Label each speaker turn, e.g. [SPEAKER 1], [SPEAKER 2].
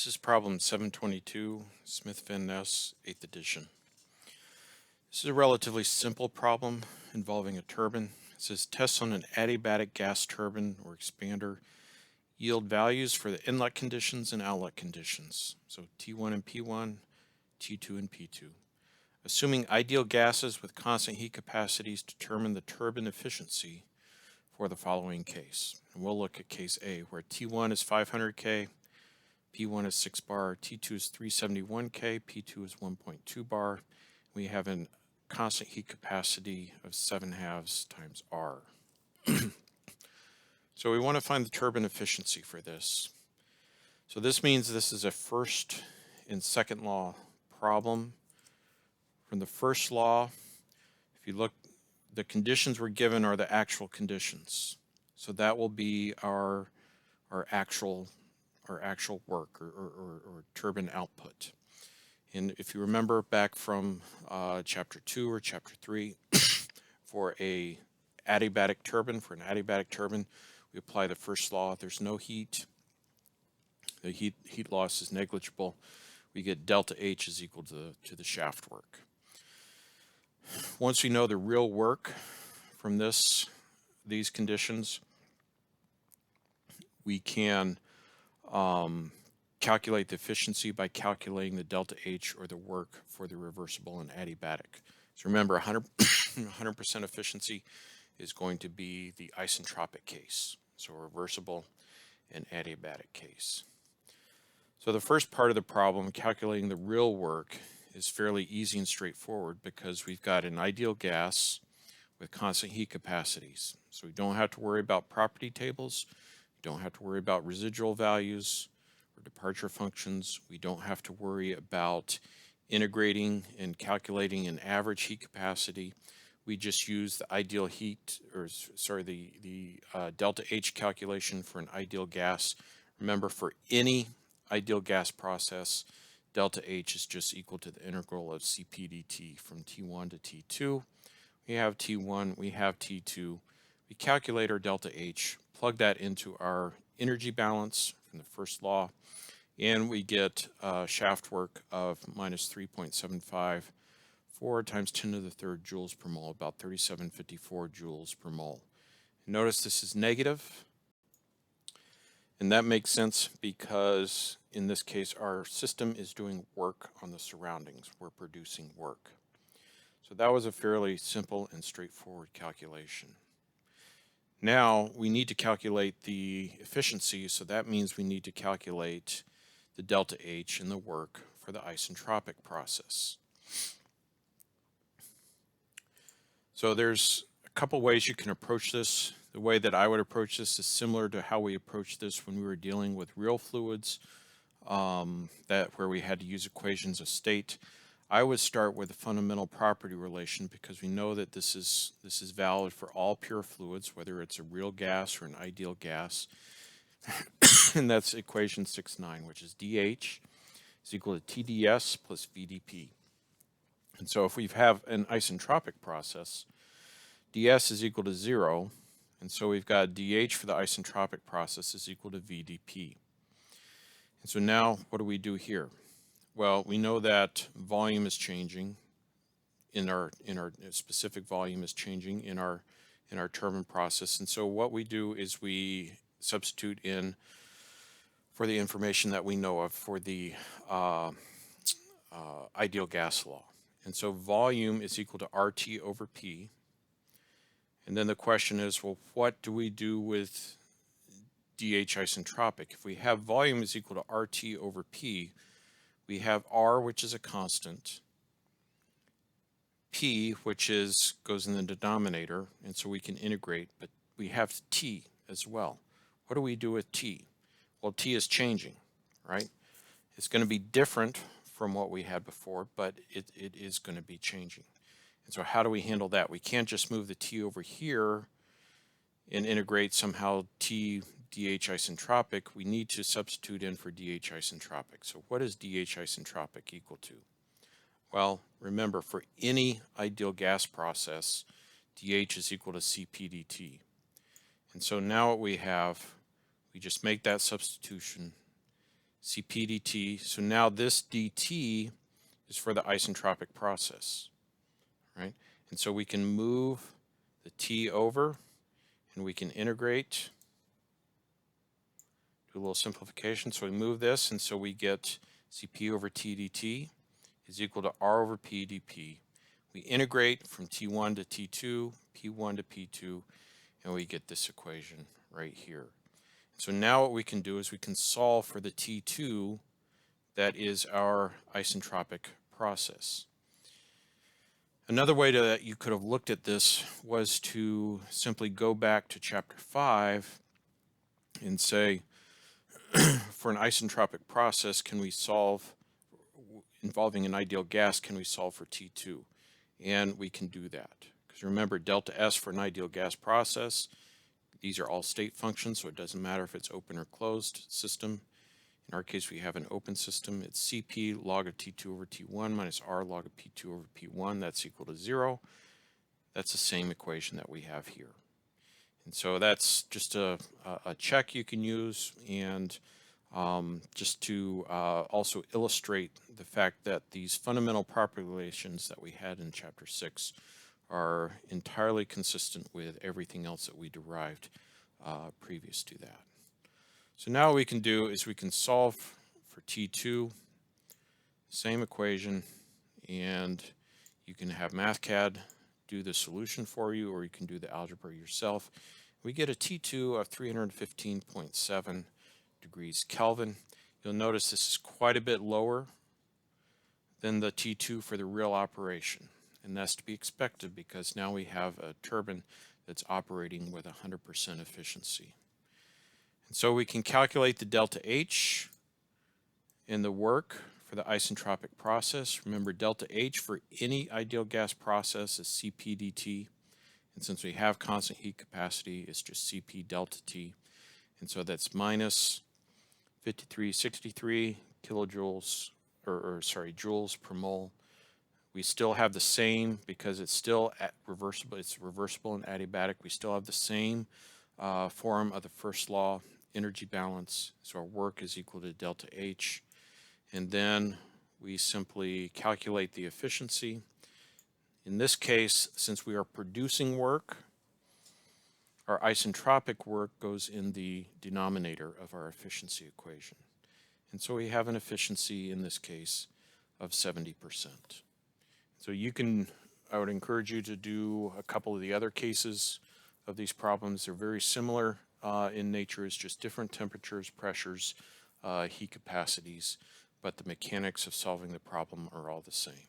[SPEAKER 1] This is problem 722, Smith Van Ness, 8th edition. This is a relatively simple problem involving a turbine. It says tests on an adiabatic gas turbine or expander yield values for the inlet conditions and outlet conditions. So T1 and P1, T2 and P2. Assuming ideal gases with constant heat capacities determine the turbine efficiency for the following case. And we'll look at case A, where T1 is 500 K, P1 is 6 bar, T2 is 371 K, P2 is 1.2 bar. We have a constant heat capacity of 7/2 times R. So we want to find the turbine efficiency for this. So this means this is a first and second law problem. From the first law, if you look, the conditions we're given are the actual conditions. So that will be our actual work or turbine output. And if you remember back from chapter 2 or chapter 3, for an adiabatic turbine, we apply the first law. There's no heat. The heat loss is negligible. We get delta H is equal to the shaft work. Once we know the real work from these conditions, we can calculate the efficiency by calculating the delta H or the work for the reversible and adiabatic. So remember, 100% efficiency is going to be the isentropic case, so reversible and adiabatic case. So the first part of the problem, calculating the real work, is fairly easy and straightforward because we've got an ideal gas with constant heat capacities. So we don't have to worry about property tables. We don't have to worry about residual values or departure functions. We don't have to worry about integrating and calculating an average heat capacity. We just use the ideal heat, or sorry, the delta H calculation for an ideal gas. Remember, for any ideal gas process, delta H is just equal to the integral of Cp dt from T1 to T2. We have T1, we have T2. We calculate our delta H, plug that into our energy balance from the first law, and we get shaft work of minus 3.75, 4 times 10 to the third joules per mole, about 3754 joules per mole. Notice this is negative, and that makes sense because in this case our system is doing work on the surroundings. We're producing work. So that was a fairly simple and straightforward calculation. Now we need to calculate the efficiency, so that means we need to calculate the delta H and the work for the isentropic process. So there's a couple ways you can approach this. The way that I would approach this is similar to how we approached this when we were dealing with real fluids, where we had to use equations of state. I would start with the fundamental property relation because we know that this is valid for all pure fluids, whether it's a real gas or an ideal gas. And that's equation 6.9, which is dH is equal to TdS plus VdP. And so if we have an isentropic process, ds is equal to 0, and so we've got dH for the isentropic process is equal to VdP. And so now what do we do here? Well, we know that volume is changing in our specific volume is changing in our turbine process, and so what we do is we substitute in for the information that we know of for the ideal gas law. And so volume is equal to RT over P. And then the question is, well, what do we do with dH isentropic? If we have volume is equal to RT over P, we have R, which is a constant, P, which goes in the denominator, and so we can integrate, but we have T as well. What do we do with T? Well, T is changing, right? It's going to be different from what we had before, but it is going to be changing. And so how do we handle that? We can't just move the T over here and integrate somehow T dH isentropic. We need to substitute in for dH isentropic. So what is dH isentropic equal to? Well, remember, for any ideal gas process, dH is equal to Cp dt. And so now what we have, we just make that substitution, Cp dt. So now this dt is for the isentropic process, right? And so we can move the t over, and we can integrate, do a little simplification. So we move this, and so we get Cp over t dt is equal to r over p dp. We integrate from t1 to t2, p1 to p2, and we get this equation right here. So now what we can do is we can solve for the t2 that is our isentropic process. Another way that you could have looked at this was to simply go back to chapter 5 and say, for an isentropic process, can we solve, involving an ideal gas, can we solve for T2? And we can do that. Because remember, delta S for an ideal gas process, these are all state functions, so it doesn't matter if it's open or closed system. In our case, we have an open system. It's Cp log of T2 over T1 minus R log of P2 over P1. That's equal to 0. That's the same equation that we have here. And so that's just a check you can use, and just to also illustrate the fact that these fundamental property relations that we had in Chapter 6 are entirely consistent with everything else that we derived previous to that. So now what we can do is we can solve for T2, same equation, and you can have MathCAD do the solution for you, or you can do the algebra yourself. We get a T2 of 315.7 degrees Kelvin. You'll notice this is quite a bit lower than the T2 for the real operation, and that's to be expected because now we have a turbine that's operating with 100% efficiency. And so we can calculate the delta H in the work for the isentropic process. Remember, delta H for any ideal gas process is Cp dt. And since we have constant heat capacity, it's just Cp delta T. And so that's minus 5363 kilojoules, joules per mole. We still have the same, because it's still reversible, it's reversible and adiabatic. We still have the same form of the first law, energy balance. So our work is equal to delta H. And then we simply calculate the efficiency. In this case, since we are producing work, our isentropic work goes in the denominator of our efficiency equation. And so we have an efficiency in this case of 70%. So you can, I would encourage you to do a couple of the other cases of these problems. They're very similar in nature. It's just different temperatures, pressures, heat capacities, but the mechanics of solving the problem are all the same.